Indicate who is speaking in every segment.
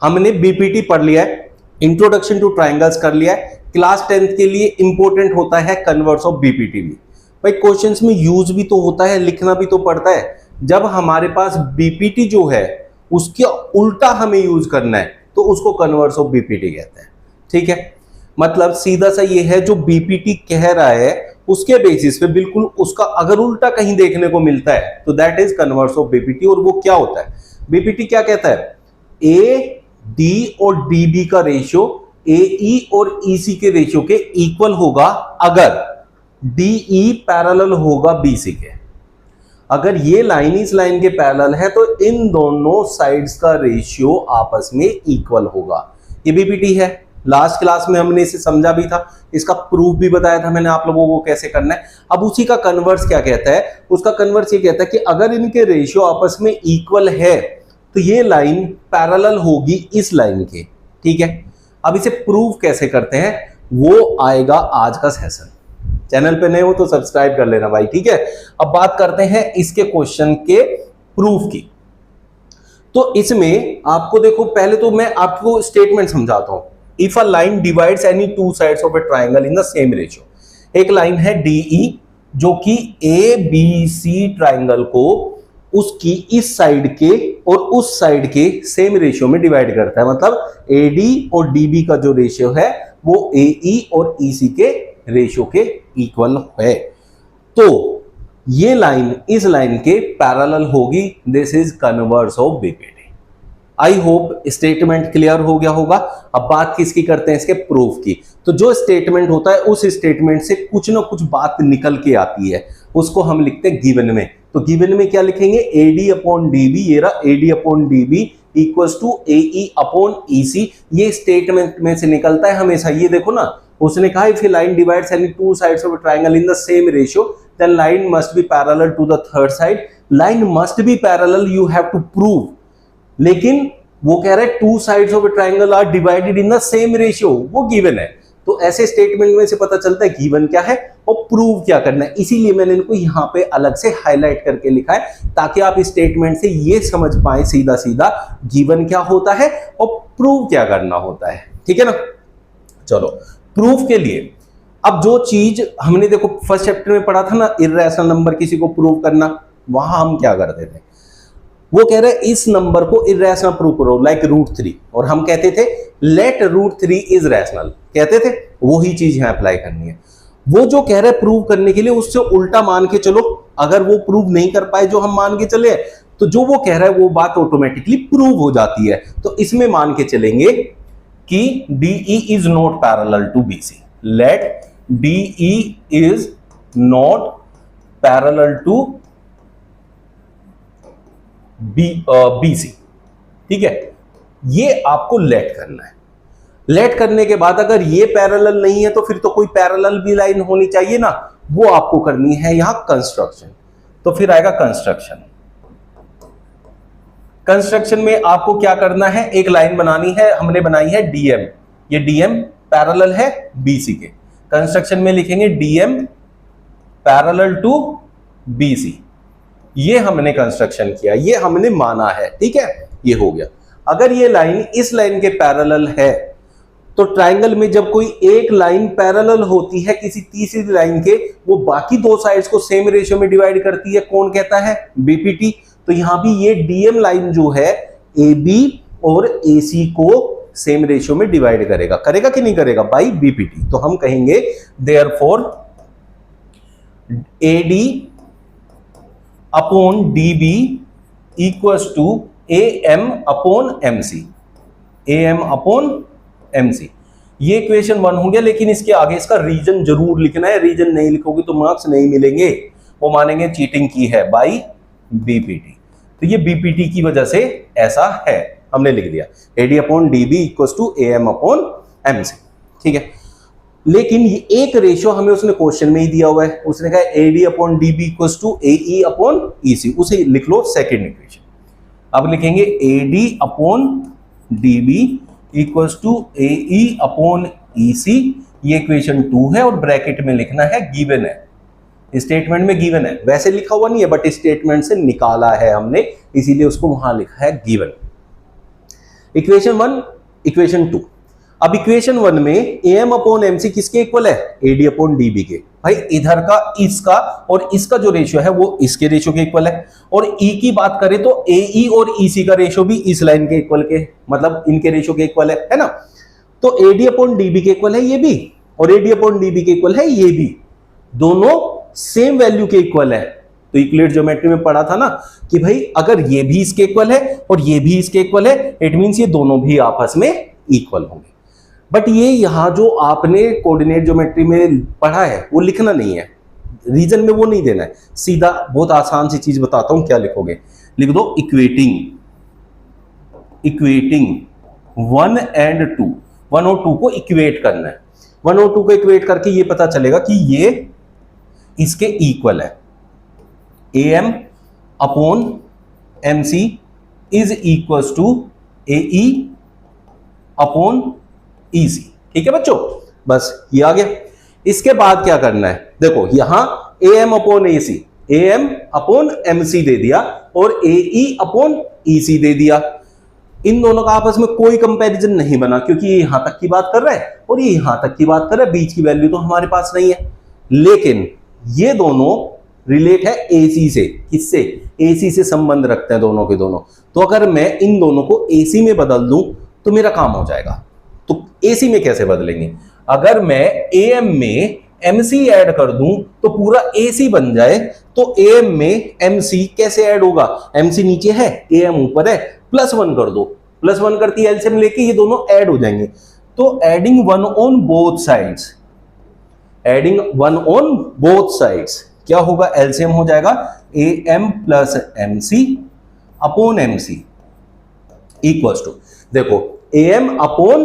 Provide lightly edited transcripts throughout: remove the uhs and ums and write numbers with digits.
Speaker 1: हमने बीपीटी पढ़ लिया है, इंट्रोडक्शन टू ट्राइंगल्स कर लिया है। क्लास 10th के लिए इंपॉर्टेंट होता है कन्वर्स ऑफ बीपीटी भी। भाई क्वेश्चंस में यूज भी तो होता है, लिखना भी तो पड़ता है। जब हमारे पास बीपीटी जो है उसके उल्टा हमें यूज करना है तो उसको कन्वर्स ऑफ बीपीटी कहते हैं। ठीक है, मतलब सीधा सा ये है, जो बीपीटी कह रहा है उसके बेसिस पे बिल्कुल उसका अगर उल्टा कहीं देखने को मिलता है तो that is converse of BPT. और वो क्या होता है, बीपीटी क्या कहता है, ए डी और डीबी का रेशियो एई और ईसी के रेशियो के इक्वल होगा अगर डीई पैरेलल होगा बीसी के। अगर ये लाइन इस लाइन के पैरेलल है तो इन दोनों साइड्स का रेशियो आपस में इक्वल होगा। ये बीपीटी है, लास्ट क्लास में हमने इसे समझा भी था, इसका प्रूफ भी बताया था मैंने आप लोगों को कैसे करना है। अब उसी का कन्वर्स क्या कहता है, उसका कन्वर्स ये कहता है कि अगर इनके रेशियो आपस में इक्वल है तो ये लाइन पैरेलल होगी इस लाइन के। ठीक है, अब इसे प्रूव कैसे करते हैं वो आएगा आज का सेशन। चैनल पे नए हो तो सब्सक्राइब कर लेना भाई। ठीक है, अब बात करते हैं इसके क्वेश्चन के प्रूफ की। तो इसमें आपको देखो, पहले तो मैं आपको स्टेटमेंट समझाता हूं। If a line divides any two sides of A triangle in the same ratio, एक लाइन है डीई जो कि ए बी सी ट्राइंगल को उसकी इस साइड के और उस साइड के सेम रेशियो में डिवाइड करता है। मतलब एडी और डीबी का जो रेशियो है वो एई और ईसी के रेशियो के इक्वल है। तो ये लाइन इस लाइन के पैरेलल होगी। This is converse of BPT. I hope statement clear हो गया होगा। अब बात किसकी करते हैं, इसके प्रूफ की। तो जो स्टेटमेंट होता है उस स्टेटमेंट से कुछ ना कुछ बात निकल के आती है, उसको हम लिखते हैं गिवन में। तो गिवन में क्या लिखेंगे, एडी अपॉन डीबी, ये रहा AD upon DB equals to AE upon EC. ये स्टेटमेंट में से निकलता है हमेशा। ये देखो ना, उसने कहा if a line divides any two sides of a triangle in the same ratio then line must be parallel to the third side. Line must be parallel, you have to prove. लेकिन वो कह रहा है two sides of a triangle are divided in the same ratio, वो given है। तो ऐसे statement में से पता चलता है गिवन क्या है और प्रूव क्या करना है। इसीलिए मैंने इनको यहां पे अलग से हाईलाइट करके लिखा है ताकि आप इस स्टेटमेंट से ये समझ पाए सीधा सीधा गिवन क्या होता है और प्रूव क्या करना होता है। ठीक है ना, चलो प्रूफ के लिए अब जो चीज हमने देखो फर्स्ट चैप्टर में पढ़ा था ना, इर्रेशनल नंबर किसी को प्रूव करना, वहां हम क्या करते थे, वो कह रहे इस नंबर को इर्रेशनल प्रूव करो लाइक √3, और हम कहते थे लेट √3 इज रैशनल, कहते थे। वही चीज यहां अप्लाई करनी है। वो जो कह रहे प्रूव करने के लिए उससे उल्टा मान के चलो। अगर वो प्रूव नहीं कर पाए जो हम मान के चले तो जो वो कह रहा है वो बात ऑटोमेटिकली प्रूव हो जाती है। तो इसमें मान के चलेंगे कि DE is not parallel to BC, let DE is not parallel to BC। ठीक है, ये आपको लेट करना है। लेट करने के बाद अगर ये पैरेलल नहीं है तो फिर तो कोई पैरेलल भी लाइन होनी चाहिए ना, वो आपको करनी है यहां कंस्ट्रक्शन। तो फिर आएगा कंस्ट्रक्शन। कंस्ट्रक्शन में आपको क्या करना है, एक लाइन बनानी है, हमने बनाई है DM। ये DM पैरेलल है BC के। कंस्ट्रक्शन में लिखेंगे DM पैरेलल टू BC। ये हमने कंस्ट्रक्शन किया, ये हमने माना है। ठीक है, ये हो गया। अगर ये लाइन इस लाइन के पैरेलल है तो ट्रायंगल में जब कोई एक लाइन पैरेलल होती है किसी तीसरी लाइन के, वो बाकी दो साइड्स को सेम रेशियो में डिवाइड करती है। कौन कहता है, बीपीटी। तो यहां भी ये DM लाइन जो है AB और AC को सेम रेशियो में डिवाइड करेगा। करेगा कि नहीं करेगा, बाई बीपीटी। तो हम कहेंगे therefore AD upon DB equals to AM upon MC, AM upon MC। ये इक्वेशन 1 हो गया। लेकिन इसके आगे इसका रीजन जरूर लिखना है, रीजन नहीं लिखोगे तो मार्क्स नहीं मिलेंगे, वो मानेंगे चीटिंग की है बाई बीपीटी। तो ये बीपीटी की वजह से ऐसा है, हमने लिख दिया AD upon DB equals to AM upon MC। ठीक है, लेकिन ये एक रेशियो हमें उसने क्वेश्चन में ही दिया हुआ है। उसने कहा AD upon DB equals to AE upon EC, उसे लिख लो सेकेंड इक्वेशन। अब लिखेंगे AD upon DB equals to AE upon EC। ये इक्वेशन 2 है और ब्रैकेट में लिखना है गिवन है। स्टेटमेंट में गिवन है, वैसे लिखा हुआ नहीं है बट स्टेटमेंट से निकाला है हमने, इसीलिए उसको वहां लिखा है गिवन। Equation 1, equation 2। अब इक्वेशन 1 में am अपॉन mc किसके इक्वल है? ad अपॉन db के। भाई इधर का इसका और इसका जो रेशियो है वो इसके रेशियो के इक्वल है। और e की बात करें तो ae और ec का रेशियो भी इस लाइन के इक्वल के, मतलब इनके रेशियो के इक्वल है ना। तो ad अपॉन db के इक्वल है ये भी, और ad अपॉन db के इक्वल है ये भी, दोनों सेम वैल्यू के इक्वल है। तो यूक्लिड ज्योमेट्री में पढ़ा था ना कि भाई अगर ये भी इसके इक्वल है और ये भी इसके इक्वल है, इट मींस ये दोनों भी आपस में इक्वल होंगे। बट ये यहां जो आपने कोऑर्डिनेट ज्योमेट्री में पढ़ा है वो लिखना नहीं है, रीजन में वो नहीं देना है, सीधा बहुत आसान सी चीज बताता हूं, क्या लिखोगे? लिख दो इक्वेटिंग 1 एंड 2, 1 और 2 को इक्वेट करना है। 1 और 2 को इक्वेट करके ये पता चलेगा कि ये इसके इक्वल है। am upon mc is equal to ae upon ec। ठीक है बच्चों, बस ये आ गया। इसके बाद क्या करना है? देखो यहां am upon ac, am upon mc दे दिया और ae अपॉन ec दे दिया। इन दोनों का आपस में कोई कंपैरिजन नहीं बना, क्योंकि ये यहां तक की बात कर रहा है और ये यहां तक की बात कर रहा है, बीच की वैल्यू तो हमारे पास नहीं है। लेकिन ये दोनों रिलेट है AC से। किससे? AC से संबंध रखते हैं दोनों के दोनों। तो अगर मैं इन दोनों को AC में बदल दूं तो मेरा काम हो जाएगा। तो AC में कैसे बदलेंगे? अगर मैं AM में MC ऐड कर दूं तो पूरा AC बन जाए, तो AM में MC कैसे ऐड होगा? MC नीचे है, AM ऊपर है, +1 कर दो, +1 करती है एलसीएम लेके ये दोनों ऐड हो जाएंगे। तो adding 1 on both sides, adding 1 on both sides क्या होगा? एलसीएम हो जाएगा AM plus MC upon MC equals to, देखो AM अपॉन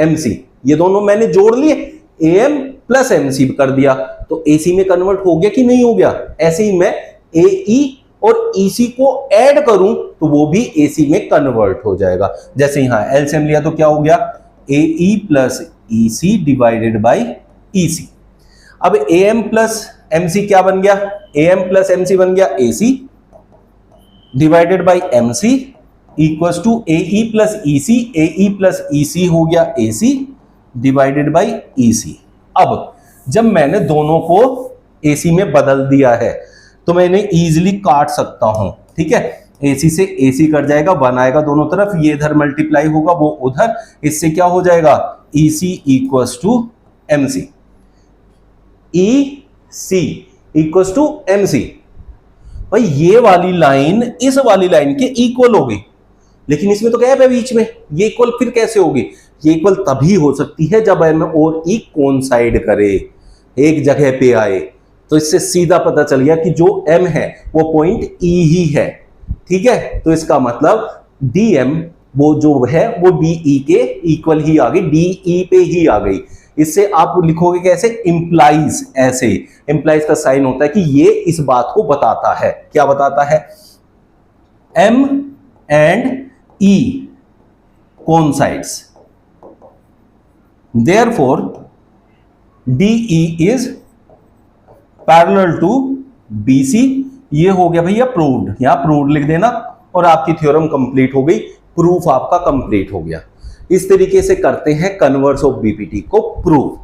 Speaker 1: MC ये दोनों मैंने जोड़ लिए, AM प्लस MC कर दिया, तो AC में कन्वर्ट हो गया कि नहीं हो गया? ऐसे ही मैं AE और EC को ऐड करूं तो वो भी AC में कन्वर्ट हो जाएगा। जैसे यहां एलसीएम लिया तो क्या हो गया? AE plus EC divided by EC। अब AM प्लस MC क्या बन गया? AM प्लस MC बन गया AC divided by MC equals to AE plus EC, AE plus EC हो गया AC डिवाइडेड बाई EC। अब जब मैंने दोनों को AC में बदल दिया है तो मैंने इजीली काट सकता हूं, ठीक है? AC से AC कट जाएगा, 1 आएगा दोनों तरफ, ये इधर मल्टीप्लाई होगा वो उधर, इससे क्या हो जाएगा? EC equals to MC, EC equals to MC। भाई ये वाली लाइन इस वाली लाइन के इक्वल हो गई, लेकिन इसमें तो गैप है बीच में, ये इक्वल फिर कैसे होगी? ये इक्वल तभी हो सकती है जब M और E कोइंसाइड करे, एक जगह पे आए। तो इससे सीधा पता चल गया कि जो M है वो पॉइंट E ही है, ठीक है? तो इसका मतलब DM वो जो है वो DE के इक्वल ही आ गई, DE पे ही आ गई। इससे आप लिखोगे कैसे? इंप्लाइज, ऐसे इंप्लाइज का साइन होता है कि ये इस बात को बताता है। क्या बताता है? M and E coincides, therefore DE is parallel to BC। ये हो गया भैया प्रूव्ड, यहां प्रूव्ड लिख देना और आपकी थ्योरम कंप्लीट हो गई, प्रूफ आपका कंप्लीट हो गया। इस तरीके से करते हैं कन्वर्स ऑफ बीपीटी को प्रूव।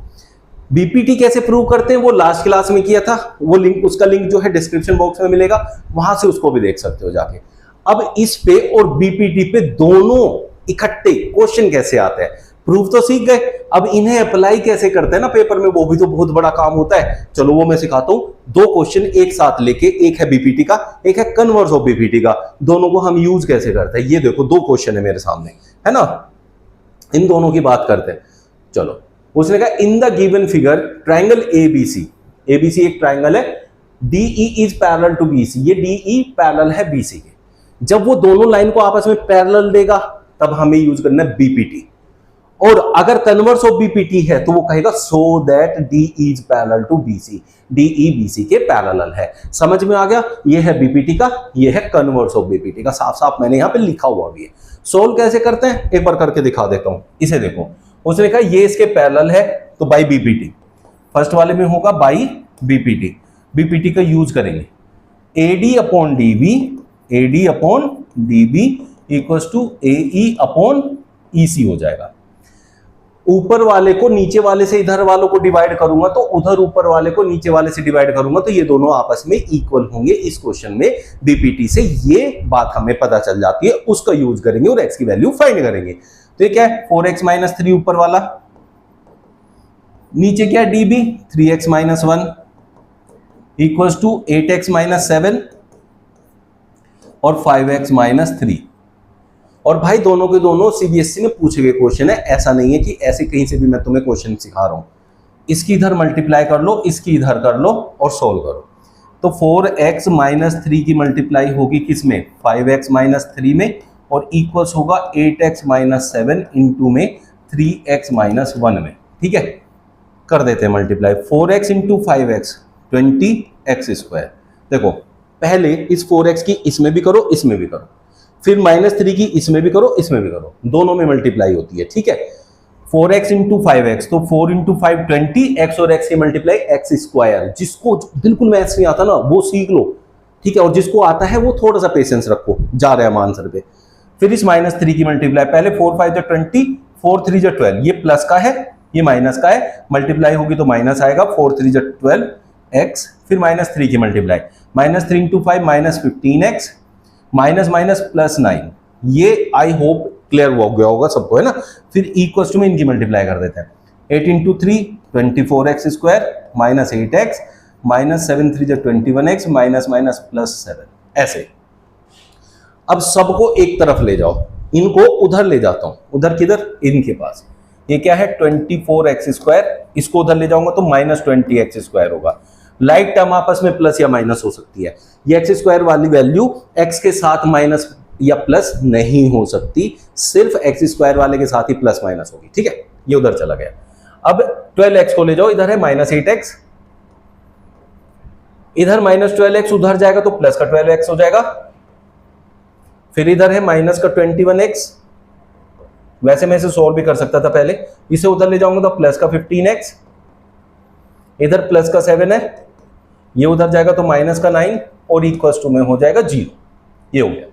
Speaker 1: बीपीटी कैसे प्रूव करते हैं वो लास्ट क्लास में किया था, वो लिंक, उसका लिंक जो है डिस्क्रिप्शन बॉक्स में मिलेगा, वहां से उसको भी देख सकते हो जाके। अब इस पे और बीपीटी पे दोनों इकट्ठे क्वेश्चन कैसे आते हैं, प्रूफ तो सीख गए, अब इन्हें अप्लाई कैसे करते हैं ना पेपर में, वो भी तो बहुत बड़ा काम होता है। चलो वो मैं सिखाता हूं। 2 क्वेश्चन एक साथ लेके, एक है बीपीटी का, एक है कन्वर्स ऑफ बीपीटी का, दोनों को हम यूज कैसे करते हैं। ये देखो 2 क्वेश्चन है मेरे सामने, है ना, इन दोनों की बात करते हैं। चलो, उसने कहा in the given figure triangle ABC, ABC एक ट्राइंगल है, DE is parallel to BC, ये डीई पैरेलल है बीसी के। जब वो दोनों लाइन को आपस में पैरेलल देगा तब हमें यूज करना है बीपीटी, और अगर कन्वर्स ऑफ बीपीटी है तो वो कहेगा so that D is parallel to BC, DE BC के पैरेलल है। समझ में आ गया? ये है बीपीटी का, ये है कन्वर्स ऑफ बीपीटी का, साफ साफ मैंने यहां पे लिखा हुआ भी है। सोल्व कैसे करते हैं एक बार करके दिखा देता हूं। इसे देखो, उसने कहा ये इसके पैरेलल है तो बाई बीपीटी, फर्स्ट वाले में होगा बाई बीपीटी, बीपीटी का यूज करेंगे। AD upon DB, AD upon DB equals to AE upon EC हो जाएगा। ऊपर वाले को नीचे वाले से इधर वालों को डिवाइड करूंगा तो उधर ऊपर वाले को नीचे वाले से डिवाइड करूंगा तो ये दोनों आपस में इक्वल होंगे। इस क्वेश्चन में बीपीटी से ये बात हमें पता चल जाती है, उसका यूज करेंगे और एक्स की वैल्यू फाइंड करेंगे। तो ये क्या है 4x माइनस 3 ऊपर वाला, नीचे क्या है DB 3x minus 1 equals to 8x minus 7 और 5x माइनस 3। और भाई दोनों के दोनों सीबीएसई में पूछे गए क्वेश्चन है, ऐसा नहीं है कि ऐसे कहीं से भी मैं तुम्हें क्वेश्चन सिखा रहा हूं। इसकी इधर मल्टीप्लाई कर लो, इसकी इधर कर लो और सोल्व करो। तो 4x माइनस 3 की मल्टीप्लाई होगी किसमें 5x माइनस 3 में और इक्वल्स होगा 8x माइनस 7 इंटू में 3x माइनस 1 में। ठीक है, कर देते हैं multiply. 4x into 5x 20x square. देखो पहले इस 4x की इसमें भी करो, इसमें भी करो, फिर माइनस 3 की इसमें भी करो, इसमें भी करो, दोनों में मल्टीप्लाई होती है। ठीक है, 4x इंटू 5x तो 4 इंटू 5 20, x और x की मल्टीप्लाई x स्क्वायर। जिसको बिल्कुल मैथ्स नहीं आता ना वो सीख लो, ठीक है, और जिसको आता है वो थोड़ा सा पेशेंस रखो, जा रहे हैं आंसर पे। फिर इस माइनस 3 की मल्टीप्लाई, पहले 4 5 जो 20, 4 3 जो 12, ये प्लस का है ये माइनस का है, मल्टीप्लाई होगी तो माइनस आएगा, 4 3 जो 12 x, फिर माइनस 3 की multiply, minus 3 into 5 minus 15x, minus minus plus 9। ये आई होप क्लियर हो गया होगा सबको, है ना। फिर इक्वल्स टू में इनकी मल्टीप्लाई कर देते हैं, 8 into 3 24x square minus 8x minus 7 3 जो 21x माइनस माइनस प्लस 7। ऐसे अब सबको एक तरफ ले जाओ, इनको उधर ले जाता हूं। उधर किधर, इनके पास। ये क्या है 24x स्क्वायर, इसको उधर ले जाऊंगा तो माइनस 20x स्क्वायर होगा। लाइक टर्म आपस में प्लस या माइनस हो सकती है, ये एक्स स्क्वायर वाली वैल्यू x के साथ माइनस या प्लस नहीं हो सकती, सिर्फ एक्स स्क्वायर वाले के साथ ही प्लस माइनस होगी। ठीक है, ये उधर चला गया। अब 12x को ले जाओ, इधर है माइनस 8x, इधर माइनस 12x, उधर जाएगा तो प्लस का 12x हो जाएगा। फिर इधर है माइनस का 21x, वैसे मैं इसे सोल्व भी कर सकता था पहले, इसे उधर ले जाऊंगा तो प्लस का 15x, इधर प्लस का 7 है, ये उधर जाएगा तो माइनस का 9 और इक्वल्स टू में हो जाएगा 0। ये हो गया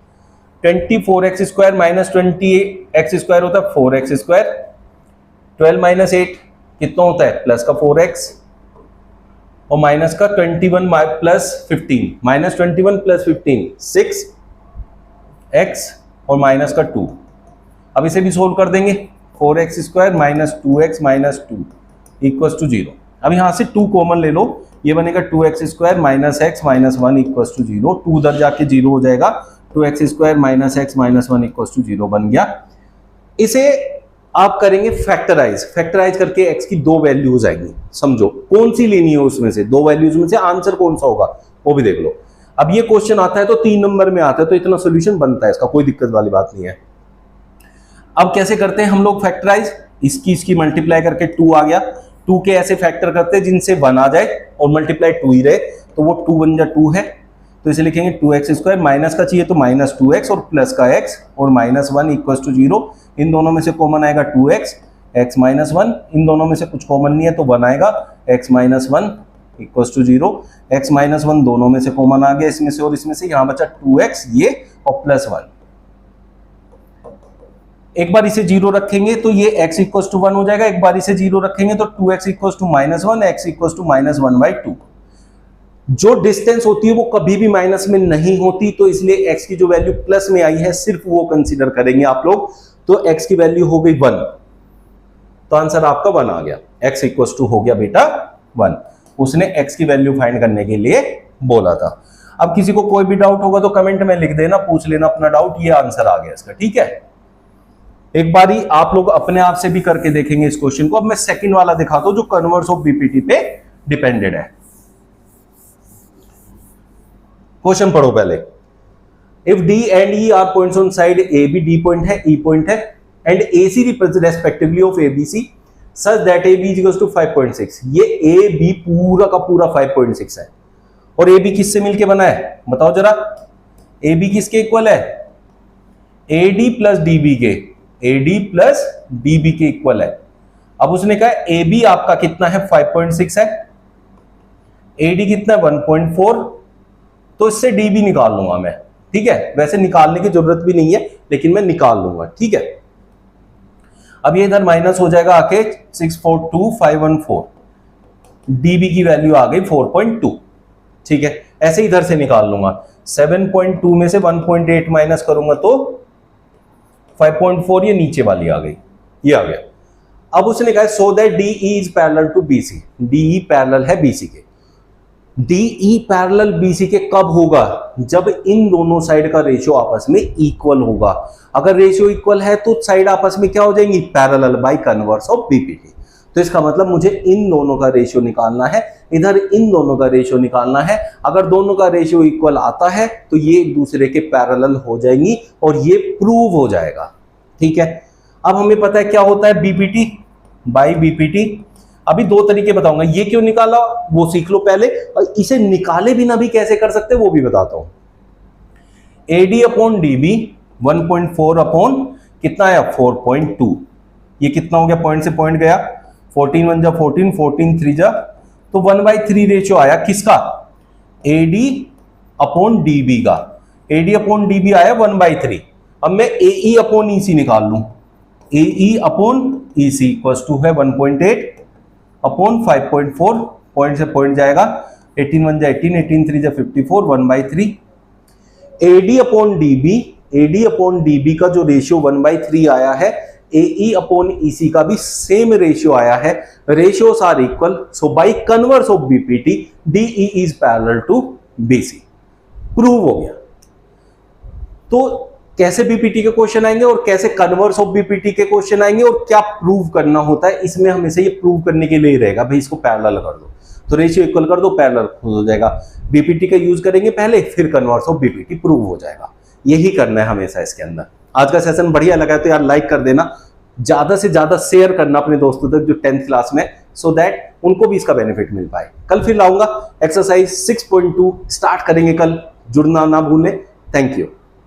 Speaker 1: 24x square minus 20x square होता है 4x स्क्वायर, 12 माइनस 8 कितना होता है प्लस का 4x और माइनस का 21 प्लस 15, माइनस 21 प्लस 15 6x और माइनस का 2। अब इसे भी सोल्व कर देंगे, 4x square minus 2x minus 2 equals to 0। अब यहां से 2 कॉमन ले लो, ये बनेगा 2x square minus x minus 1 equals to 0। 2 उधर जाके 0 हो जाएगा, 2x square minus x minus 1 equals to 0 बन गया। इसे आप करेंगे फैक्टराइज, फैक्टराइज करके x की 2 वैल्यूज आएंगी। समझो कौन सी लेनी है उसमें से, 2 वैल्यूज में से आंसर कौन सा होगा वो भी देख लो। अब ये क्वेश्चन आता है तो 3 नंबर में आता है तो इतना सोल्यूशन बनता है इसका, कोई दिक्कत वाली बात नहीं है। अब कैसे करते हैं हम लोग फैक्टराइज, इसकी मल्टीप्लाई करके 2 आ गया, 2 के ऐसे फैक्टर करते हैं जिनसे 1 आ जाए और मल्टीप्लाई 2 ही रहे, तो वो 2 1 जा 2 है, तो इसे लिखेंगे 2x स्क्वायर, माइनस का चाहिए तो माइनस 2x और प्लस का x और माइनस 1 इक्वल्स टू 0। इन दोनों में से कॉमन आएगा 2x, x माइनस 1, इन दोनों में से कुछ कॉमन नहीं है तो 1 आएगा, x minus 1 equals to 0। x minus 1 दोनों में से कॉमन आ गया, इसमें से और इसमें से, यहाँ बचा 2x ये और प्लस 1। एक बार इसे 0 रखेंगे तो ये x इक्वल्स टू 1 हो जाएगा, एक बार इसे 0 रखेंगे तो 2x equals to minus 1, x equals to minus 1/2। जो डिस्टेंस होती है वो कभी भी माइनस में नहीं होती, तो इसलिए x की जो वैल्यू प्लस में आई है सिर्फ वो कंसीडर करेंगे आप लोग। तो x की वैल्यू हो गई 1, तो आंसर आपका 1 आ गया, x इक्वल्स टू हो गया बेटा 1। उसने x की वैल्यू फाइंड करने के लिए बोला था। अब किसी को कोई भी डाउट होगा तो कमेंट में लिख देना, पूछ लेना अपना डाउट, ये आंसर आ गया इसका। ठीक है, एक बारी आप लोग अपने आप से भी करके देखेंगे इस क्वेश्चन को। अब मैं सेकंड वाला दिखाता हूं जो कन्वर्स ऑफ बीपीटी पे डिपेंडेड है। क्वेश्चन पढ़ो पहले। If D and E are points on side A B, D point है, ई पॉइंट है, and A C represent respectively of A B C such that A B is equals to 5.6। ये A B पूरा का पूरा 5.6 है। और A B किससे मिलके बना है बताओ जरा, ए बी किसके इक्वल है, A D plus D B के, AD प्लस DB के इक्वल है। अब उसने कहा AB आपका कितना है 5.6 है, AD कितना है 1.4, तो इससे DB निकाल लूंगा मैं। ठीक है, वैसे निकालने की जरूरत भी नहीं है लेकिन मैं निकाल लूंगा। ठीक है, अब ये इधर माइनस हो जाएगा आके 642514, डीबी की वैल्यू आ गई 4.2। ठीक है, ऐसे इधर से निकाल लूंगा, 7.2 में से 1.8 माइनस करूंगा तो 5.4, ये नीचे वाली आ गई, ये आ गया। अब उसने कहा so that DE is parallel to BC, DE parallel है बीसी के। डीई पैरेलल बीसी के कब होगा? जब इन दोनों साइड का रेशियो आपस में इक्वल होगा। अगर रेशियो इक्वल है तो साइड आपस में क्या हो जाएंगी? Parallel bye converse of BPT. तो इसका मतलब मुझे इन दोनों का रेशियो निकालना है, इधर इन दोनों का रेशियो निकालना है। अगर दोनों का रेशियो इक्वल आता है तो ये एक दूसरे के पैरेलल हो जाएंगी और ये प्रूव हो जाएगा। ठीक है, अब हमें पता है क्या होता है बीपीटी बाय बीपीटी। अभी दो तरीके बताऊंगा, ये क्यों निकाला वो सीख लो पहले, और इसे निकाले बिना भी कैसे कर सकते वो भी बताता हूं। एडी अपॉन डीबी 1.4 अपॉन कितना है 4.2, ये कितना हो गया? पॉइंट से पॉइंट गया, 14 1 जा 14, 14 3 जा, तो 1/3 रेशियो आया किसका? एडी अपॉन डीबी का। एडी अपॉन डीबी आया 1/3। अब मैं एई अपॉन ईसी निकाल लूं, एई अपॉन ईसी इक्वल्स टू है 1.8 अपॉन 5.4, पॉइंट से पॉइंट जाएगा, 18 1 जा 18, 18 3 जा 54, 1/3। AD upon DB, AD upon DB का जो रेशियो 1/3 आया है, एई अपॉन ईसी का भी सेम रेशियो आया है। Ratios are equal, so by converse of BPT DE is parallel to BC. Prove हो गया। तो कैसे बीपीटी के क्वेश्चन आएंगे और कैसे कन्वर्स ऑफ बीपीटी के क्वेश्चन आएंगे और क्या प्रूव करना होता है, इसमें हमेशा ये प्रूव करने के लिए ही रहेगा भाई इसको पैरेलल कर दो, तो रेशियो इक्वल कर दो, पैरेलल हो जाएगा। बीपीटी का यूज करेंगे पहले, फिर कन्वर्स ऑफ बीपीटी प्रूव हो जाएगा। यही करना है हमेशा इसके अंदर। आज का सेशन बढ़िया लगा तो यार लाइक कर देना, ज्यादा से ज्यादा शेयर करना अपने दोस्तों तक जो 10th क्लास में, सो दैट उनको भी इसका बेनिफिट मिल पाए। कल फिर लाऊंगा एक्सरसाइज 6.2 स्टार्ट करेंगे कल, जुड़ना ना भूलें। Thank you.